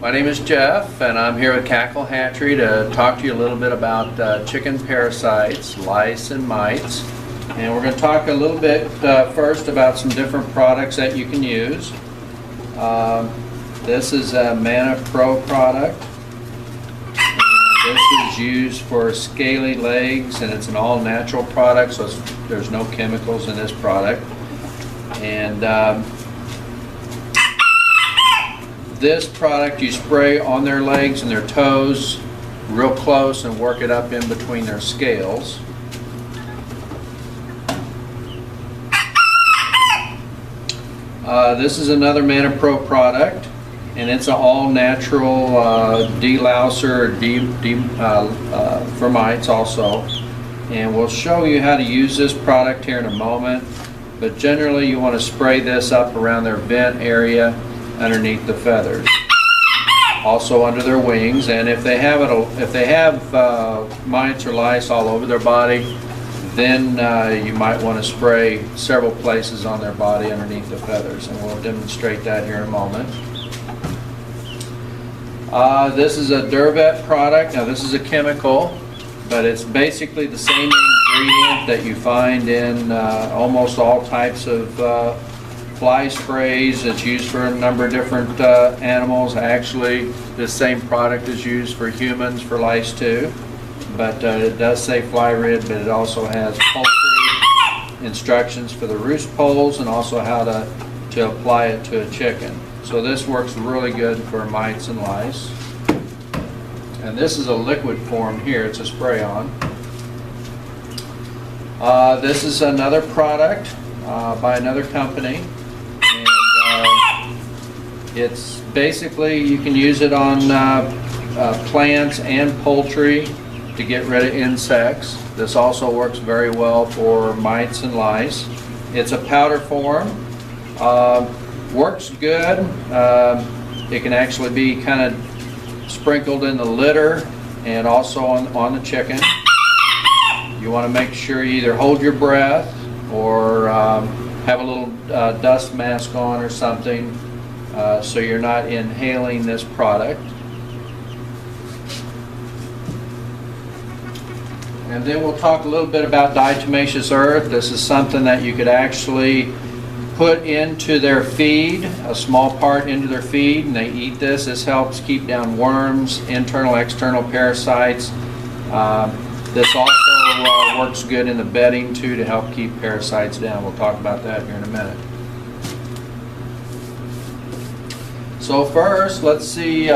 My name is Jeff, and I'm here at Cackle Hatchery to talk to you a little bit about chicken parasites, lice and mites. And we're going to talk a little bit first about some different products that you can use. This is a Mana Pro product. And this is used for scaly legs, and it's an all-natural product, so there's no chemicals in this product. And this product you spray on their legs and their toes real close and work it up in between their scales. This is another Mana Pro product, and it's an all-natural delouser for mites also. And we'll show you how to use this product here in a moment, but generally you want to spray this up around their vent area underneath the feathers, also under their wings, and if they have mites or lice all over their body, then you might want to spray several places on their body underneath the feathers, and we'll demonstrate that here in a moment. This is a Durvet product. Now this is a chemical, but it's basically the same ingredient that you find in almost all types of fly sprays. It's used for a number of different animals. Actually, this same product is used for humans for lice too, but it does say fly rid, but it also has poultry instructions for the roost poles and also how to apply it to a chicken. So this works really good for mites and lice. And this is a liquid form here. It's a spray-on. This is another product by another company. It's basically, you can use it on plants and poultry to get rid of insects. This also works very well for mites and lice. It's a powder form. Works good. It can actually be kind of sprinkled in the litter and also on the chicken. You want to make sure you either hold your breath or have a little dust mask on or something, so you're not inhaling this product. And then we'll talk a little bit about diatomaceous earth. This is something that you could actually put into their feed, a small part into their feed, and they eat this. This helps keep down worms, internal, external parasites. This also works good in the bedding too to help keep parasites down. We'll talk about that here in a minute. So first, let's see.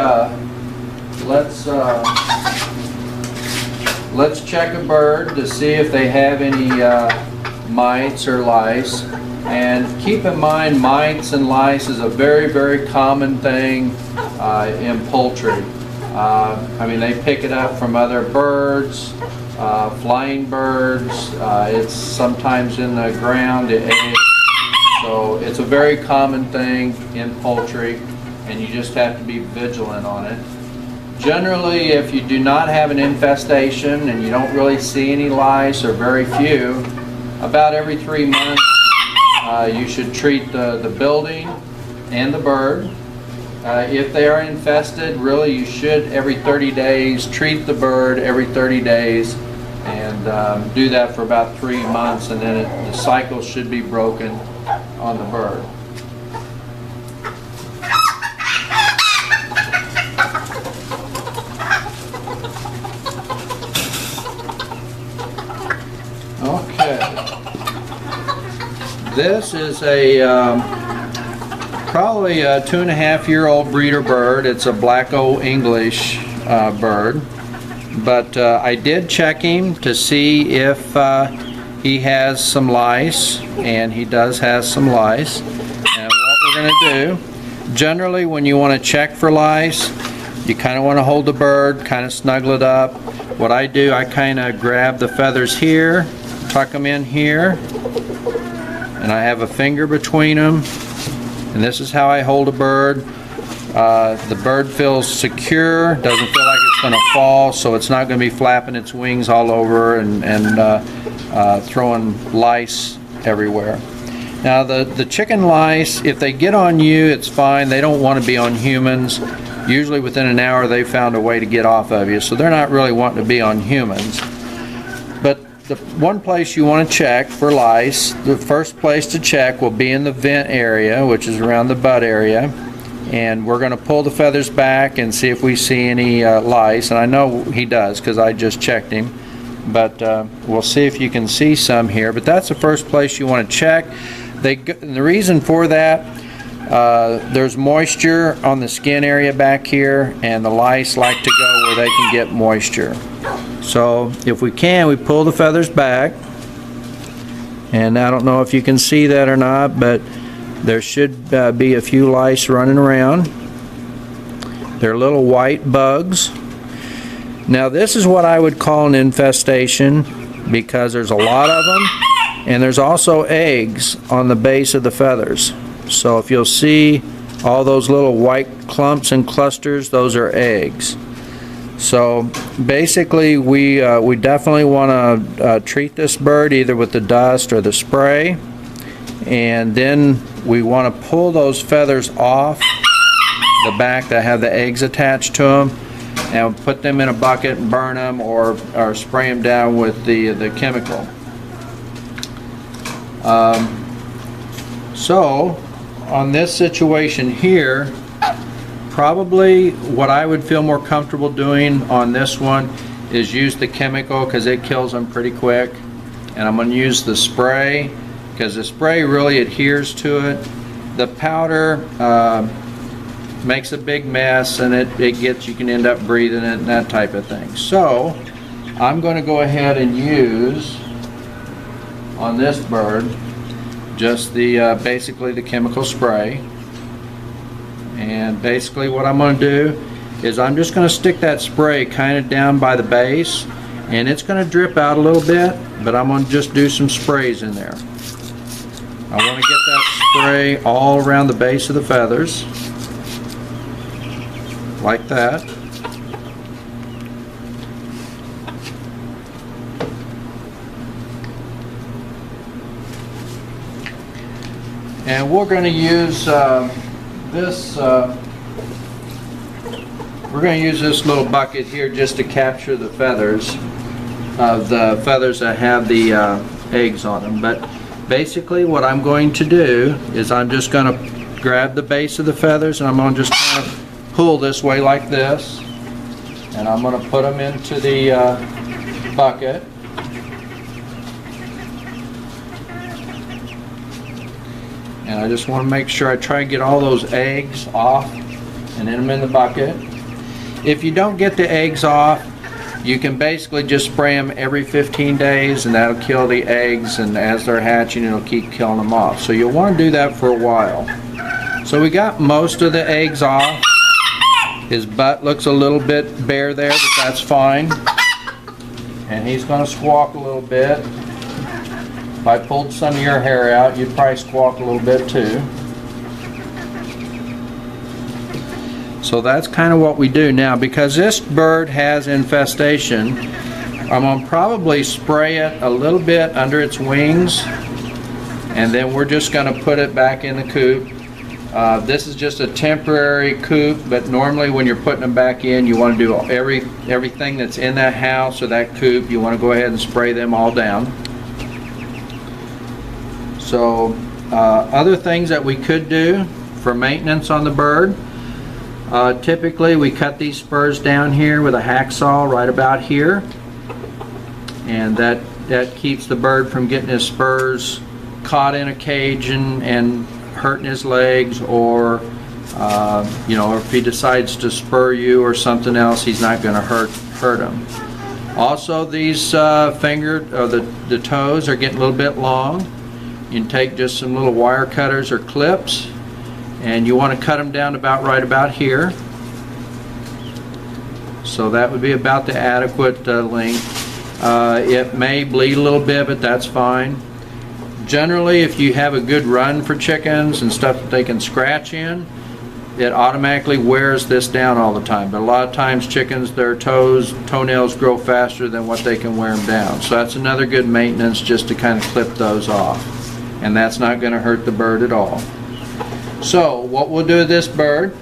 Let's check a bird to see if they have any mites or lice. And keep in mind, mites and lice is a very, very common thing in poultry. I mean, they pick it up from other birds, flying birds. It's sometimes in the ground, it eggs. So it's a very common thing in poultry, and you just have to be vigilant on it. Generally, if you do not have an infestation and you don't really see any lice or very few, about every 3 months you should treat the building and the bird. If they are infested, really you should every 30 days treat the bird every 30 days and do that for about 3 months, and then the cycle should be broken on the bird. This is probably a 2.5-year-old breeder bird. It's a Black Old English bird, but I did check him to see if he has some lice, and he does have some lice. And what we're going to do, generally when you want to check for lice, you kind of want to hold the bird, kind of snuggle it up. What I do, I kind of grab the feathers here, tuck them in here, and I have a finger between them, and this is how I hold a bird. The bird feels secure, doesn't feel like it's going to fall, so it's not going to be flapping its wings all over and throwing lice everywhere. Now the chicken lice, if they get on you, it's fine. They don't want to be on humans. usually within an hour they found a way to get off of you, so they're not really wanting to be on humans. But the one place you want to check for lice, the first place to check will be in the vent area, which is around the butt area, and we're going to pull the feathers back and see if we see any lice, and I know he does because I just checked him, but we'll see if you can see some here. But that's the first place you want to check. The reason for that, there's moisture on the skin area back here, and the lice like to go where they can get moisture. So if we can, we pull the feathers back, and I don't know if you can see that or not, but there should be a few lice running around. They're little white bugs. Now this is what I would call an infestation, because there's a lot of them, and there's also eggs on the base of the feathers. So if you'll see all those little white clumps and clusters, those are eggs. So basically we definitely want to treat this bird either with the dust or the spray, and then we want to pull those feathers off the back that have the eggs attached to them, and put them in a bucket and burn them, or spray them down with the chemical. So on this situation here, probably what I would feel more comfortable doing on this one is use the chemical, because it kills them pretty quick. And I'm going to use the spray because the spray really adheres to it. The powder makes a big mess, and you can end up breathing it and that type of thing. So I'm going to go ahead and use on this bird just the basically the chemical spray. And basically what I'm going to do is I'm just going to stick that spray kind of down by the base, and it's going to drip out a little bit, but I'm going to just do some sprays in there. I want to get that spray all around the base of the feathers, like that. And we're going to use we're going to use this little bucket here just to capture the feathers that have the eggs on them. But basically what I'm going to do is I'm just going to grab the base of the feathers, and I'm going to just kind of pull this way like this, and I'm going to put them into the bucket. And I just want to make sure I try and get all those eggs off and then them in the bucket. If you don't get the eggs off, you can basically just spray them every 15 days, and that'll kill the eggs, and as they're hatching it'll keep killing them off. So you'll want to do that for a while. So we got most of the eggs off. His butt looks a little bit bare there, but that's fine. And he's going to squawk a little bit. If I pulled some of your hair out, you'd probably squawk a little bit too. So that's kind of what we do now. Because this bird has infestation, I'm going to probably spray it a little bit under its wings, and then we're just going to put it back in the coop. This is just a temporary coop, but normally when you're putting them back in, you want to do everything that's in that house or that coop, you want to go ahead and spray them all down. So other things that we could do for maintenance on the bird, typically we cut these spurs down here with a hacksaw right about here, and that keeps the bird from getting his spurs caught in a cage and hurting his legs, or you know, if he decides to spur you or something else, he's not going to hurt him. Also, these the toes are getting a little bit long. You can take just some little wire cutters or clips, and you want to cut them down about right about here. So that would be about the adequate length. It may bleed a little bit, but that's fine. Generally, if you have a good run for chickens and stuff that they can scratch in, it automatically wears this down all the time. But a lot of times chickens, their toenails grow faster than what they can wear them down. So that's another good maintenance, just to kind of clip those off. And that's not going to hurt the bird at all. So what we'll do with this bird,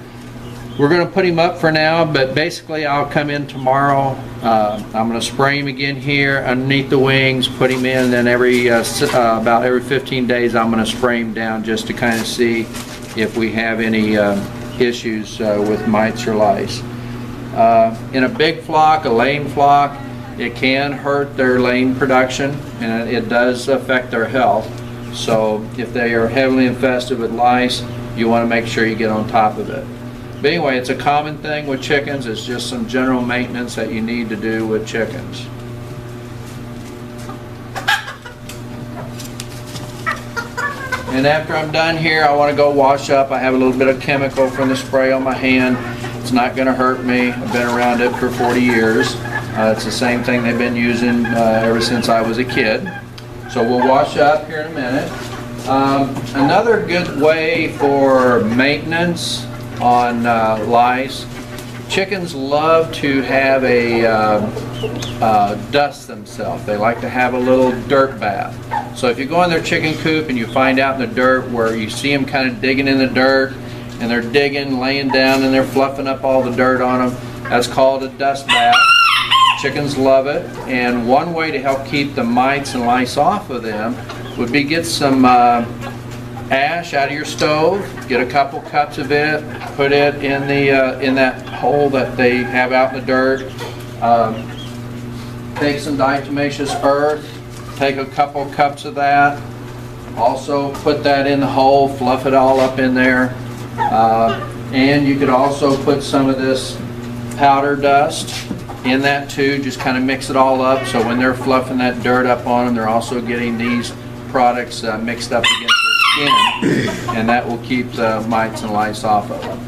we're going to put him up for now, but basically I'll come in tomorrow. I'm going to spray him again here underneath the wings, put him in, and then about every 15 days I'm going to spray him down just to kind of see if we have any issues with mites or lice. In a big flock, a laying flock, it can hurt their laying production, and it does affect their health. So if they are heavily infested with lice, you want to make sure you get on top of it. But anyway, it's a common thing with chickens. It's just some general maintenance that you need to do with chickens. And after I'm done here, I want to go wash up. I have a little bit of chemical from the spray on my hand. It's not going to hurt me. I've been around it for 40 years. It's the same thing they've been using ever since I was a kid. So we'll wash up here in a minute. Another good way for maintenance on lice, chickens love to have a dust themselves. They like to have a little dirt bath. So if you go in their chicken coop and you find out in the dirt where you see them kind of digging in the dirt, and they're digging, laying down, and they're fluffing up all the dirt on them, that's called a dust bath. Chickens love it, and one way to help keep the mites and lice off of them would be get some ash out of your stove, get a couple cups of it, put it in the in that hole that they have out in the dirt. Take some diatomaceous earth, take a couple cups of that, also put that in the hole, fluff it all up in there, and you could also put some of this powder dust in that too. Just kind of mix it all up, so when they're fluffing that dirt up on them, they're also getting these products mixed up against their skin, and that will keep the mites and lice off of them.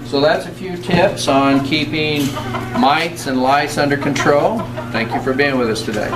So that's a few tips on keeping mites and lice under control. Thank you for being with us today.